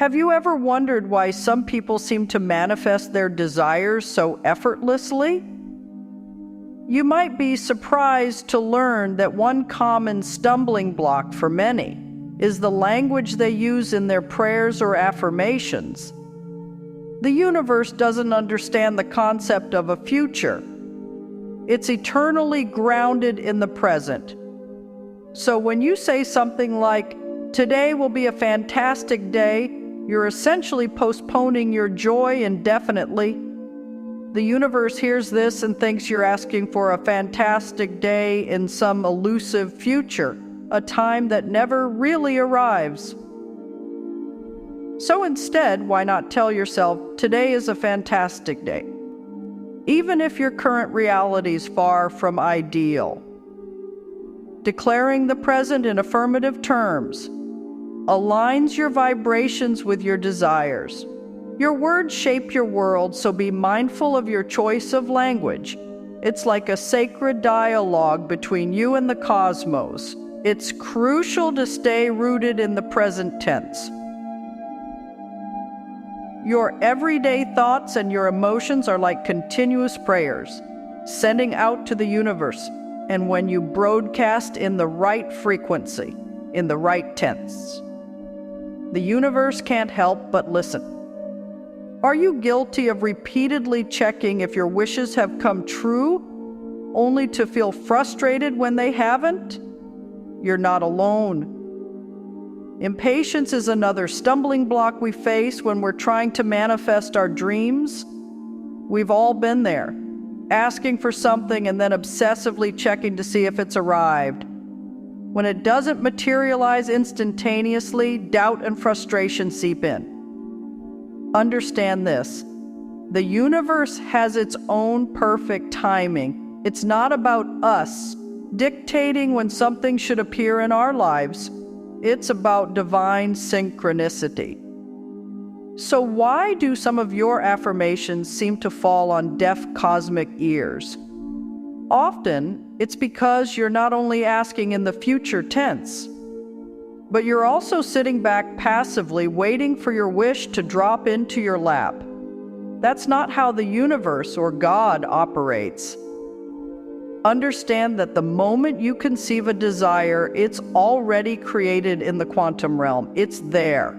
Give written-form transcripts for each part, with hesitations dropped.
Have you ever wondered why some people seem to manifest their desires so effortlessly? You might be surprised to learn that one common stumbling block for many is the language they use in their prayers or affirmations. The universe doesn't understand the concept of a future. It's eternally grounded in the present. So when you say something like, "Today will be a fantastic day," you're essentially postponing your joy indefinitely. The universe hears this and thinks you're asking for a fantastic day in some elusive future, a time that never really arrives. So instead, why not tell yourself, "Today is a fantastic day," even if your current reality is far from ideal. Declaring the present in affirmative terms aligns your vibrations with your desires. Your words shape your world, so be mindful of your choice of language. It's like a sacred dialogue between you and the cosmos. It's crucial to stay rooted in the present tense. Your everyday thoughts and your emotions are like continuous prayers, sending out to the universe, and when you broadcast in the right frequency, in the right tense, the universe can't help but listen. Are you guilty of repeatedly checking if your wishes have come true, only to feel frustrated when they haven't? You're not alone. Impatience is another stumbling block we face when we're trying to manifest our dreams. We've all been there, asking for something and then obsessively checking to see if it's arrived. When it doesn't materialize instantaneously, doubt and frustration seep in. Understand this: the universe has its own perfect timing. It's not about us dictating when something should appear in our lives. It's about divine synchronicity. So why do some of your affirmations seem to fall on deaf cosmic ears? Often, it's because you're not only asking in the future tense, but you're also sitting back passively waiting for your wish to drop into your lap. That's not how the universe or God operates. Understand that the moment you conceive a desire, it's already created in the quantum realm. It's there,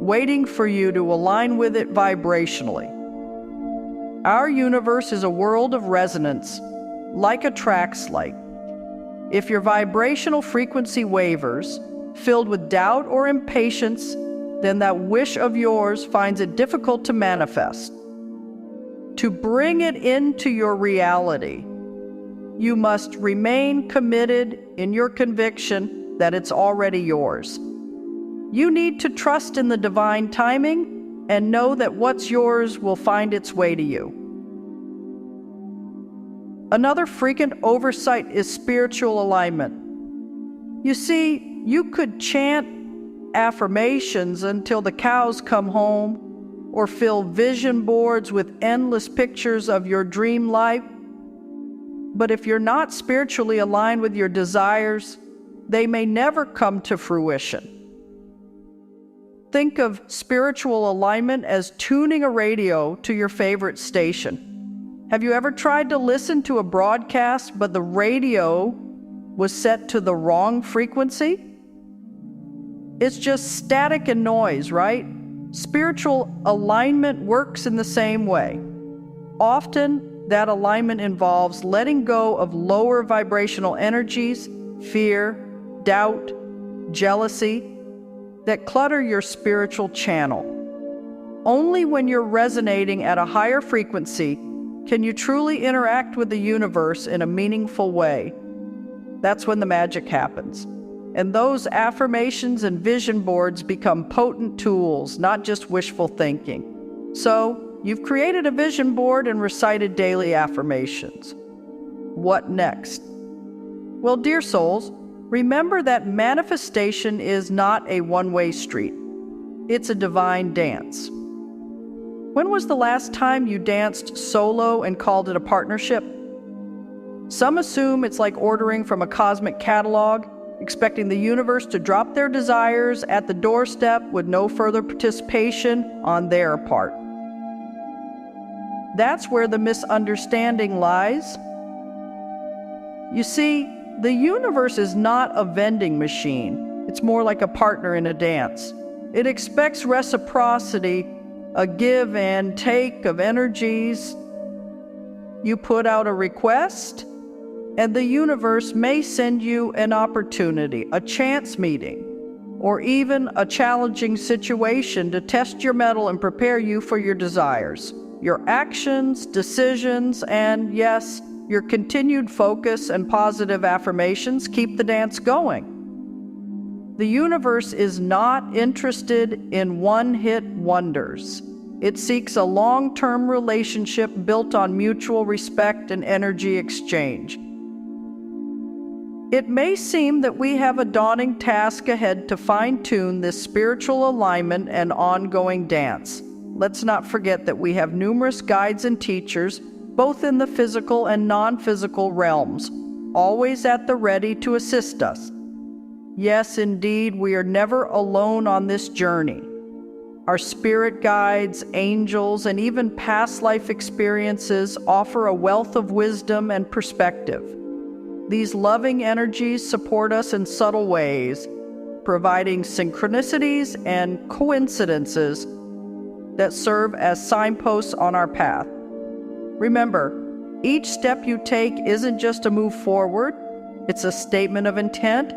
waiting for you to align with it vibrationally. Our universe is a world of resonance, like a track light. If your vibrational frequency wavers, filled with doubt or impatience, then that wish of yours finds it difficult to manifest. To bring it into your reality, you must remain committed in your conviction that it's already yours. You need to trust in the divine timing and know that what's yours will find its way to you. Another frequent oversight is spiritual alignment. You see, you could chant affirmations until the cows come home, or fill vision boards with endless pictures of your dream life. But if you're not spiritually aligned with your desires, they may never come to fruition. Think of spiritual alignment as tuning a radio to your favorite station. Have you ever tried to listen to a broadcast, but the radio was set to the wrong frequency? It's just static and noise, right? Spiritual alignment works in the same way. Often, that alignment involves letting go of lower vibrational energies, fear, doubt, jealousy, that clutter your spiritual channel. Only when you're resonating at a higher frequency can you truly interact with the universe in a meaningful way. That's when the magic happens. And those affirmations and vision boards become potent tools, not just wishful thinking. So, you've created a vision board and recited daily affirmations. What next? Well, dear souls, remember that manifestation is not a one-way street. It's a divine dance. When was the last time you danced solo and called it a partnership? Some assume it's like ordering from a cosmic catalog. expecting the universe to drop their desires at the doorstep with no further participation on their part. That's where the misunderstanding lies. You see, the universe is not a vending machine. It's more like a partner in a dance. It expects reciprocity, a give and take of energies. You put out a request, and the universe may send you an opportunity, a chance meeting, or even a challenging situation to test your mettle and prepare you for your desires. Your actions, decisions, and yes, your continued focus and positive affirmations keep the dance going. The universe is not interested in one-hit wonders. It seeks a long-term relationship built on mutual respect and energy exchange. It may seem that we have a daunting task ahead to fine-tune this spiritual alignment and ongoing dance. Let's not forget that we have numerous guides and teachers, both in the physical and non-physical realms, always at the ready to assist us. Yes, indeed, we are never alone on this journey. Our spirit guides, angels, and even past life experiences offer a wealth of wisdom and perspective. These loving energies support us in subtle ways, providing synchronicities and coincidences that serve as signposts on our path. Remember, each step you take isn't just a move forward, it's a statement of intent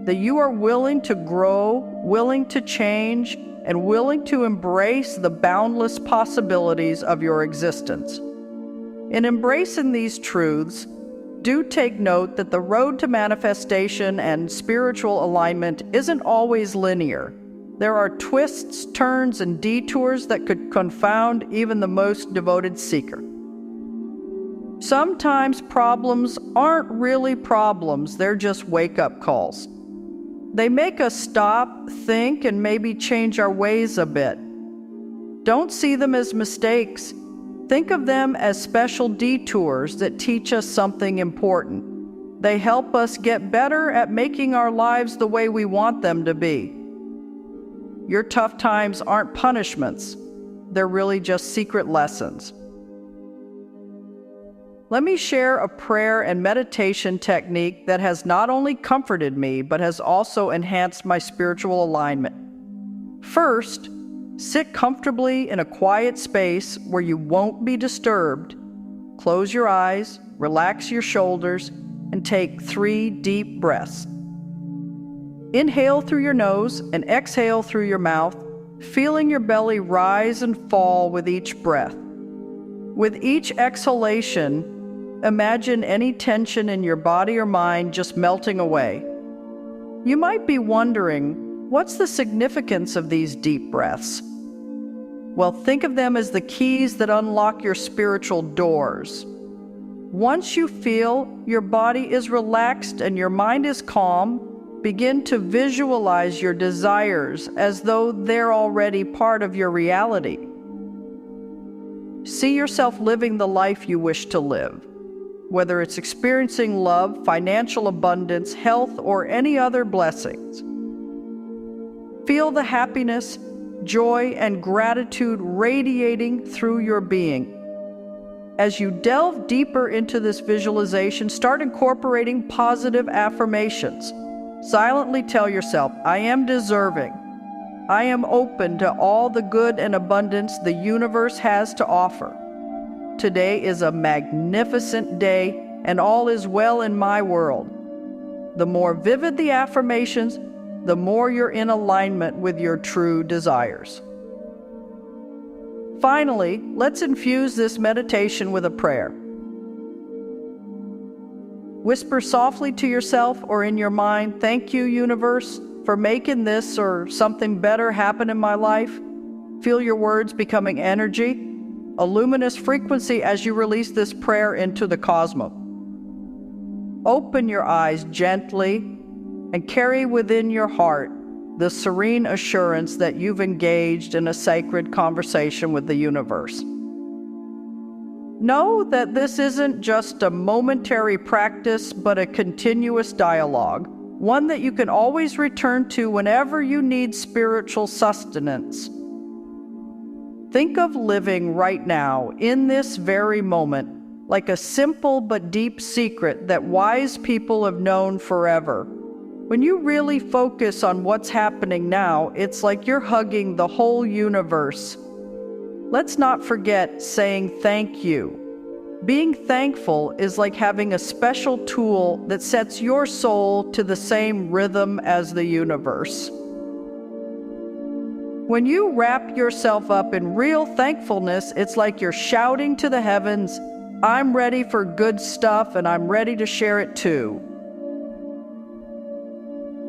that you are willing to grow, willing to change, and willing to embrace the boundless possibilities of your existence. In embracing these truths, do take note that the road to manifestation and spiritual alignment isn't always linear. There are twists, turns, and detours that could confound even the most devoted seeker. Sometimes problems aren't really problems, they're just wake-up calls. They make us stop, think, and maybe change our ways a bit. Don't see them as mistakes. Think of them as special detours that teach us something important. They help us get better at making our lives the way we want them to be. Your tough times aren't punishments. They're really just secret lessons. Let me share a prayer and meditation technique that has not only comforted me, but has also enhanced my spiritual alignment. First, sit comfortably in a quiet space where you won't be disturbed. Close your eyes, relax your shoulders, and take 3 deep breaths. Inhale through your nose and exhale through your mouth, feeling your belly rise and fall with each breath. With each exhalation, imagine any tension in your body or mind just melting away. You might be wondering, what's the significance of these deep breaths? Well, think of them as the keys that unlock your spiritual doors. Once you feel your body is relaxed and your mind is calm, begin to visualize your desires as though they're already part of your reality. See yourself living the life you wish to live. Whether it's experiencing love, financial abundance, health, or any other blessings. Feel the happiness, joy, and gratitude radiating through your being. As you delve deeper into this visualization, start incorporating positive affirmations. Silently tell yourself, I am deserving. I am open to all the good and abundance the universe has to offer. Today is a magnificent day, and all is well in my world. The more vivid the affirmations, the more you're in alignment with your true desires. Finally, let's infuse this meditation with a prayer. Whisper softly to yourself or in your mind, "Thank you, universe, for making this or something better happen in my life." Feel your words becoming energy, a luminous frequency as you release this prayer into the cosmos. Open your eyes gently and carry within your heart the serene assurance that you've engaged in a sacred conversation with the universe. Know that this isn't just a momentary practice, but a continuous dialogue, one that you can always return to whenever you need spiritual sustenance. Think of living right now, in this very moment, like a simple but deep secret that wise people have known forever. When you really focus on what's happening now, it's like you're hugging the whole universe. Let's not forget saying thank you. Being thankful is like having a special tool that sets your soul to the same rhythm as the universe. When you wrap yourself up in real thankfulness, it's like you're shouting to the heavens, "I'm ready for good stuff and I'm ready to share it too."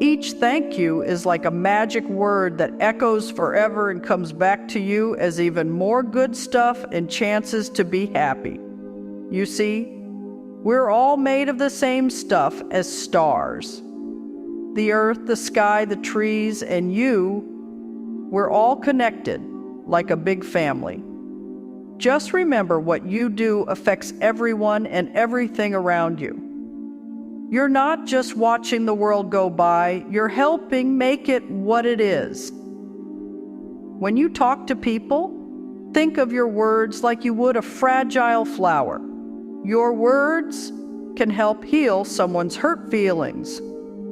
Each thank you is like a magic word that echoes forever and comes back to you as even more good stuff and chances to be happy. You see, we're all made of the same stuff as stars. The earth, the sky, the trees, and you, we're all connected like a big family. Just remember what you do affects everyone and everything around you. You're not just watching the world go by, you're helping make it what it is. When you talk to people, think of your words like you would a fragile flower. Your words can help heal someone's hurt feelings,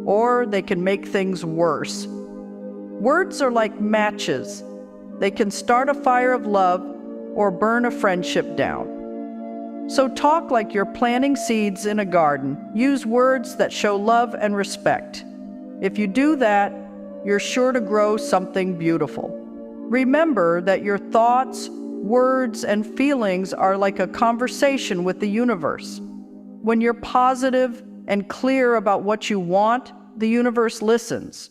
or they can make things worse. Words are like matches. They can start a fire of love or burn a friendship down. So talk like you're planting seeds in a garden. Use words that show love and respect. If you do that, you're sure to grow something beautiful. Remember that your thoughts, words, and feelings are like a conversation with the universe. When you're positive and clear about what you want, the universe listens.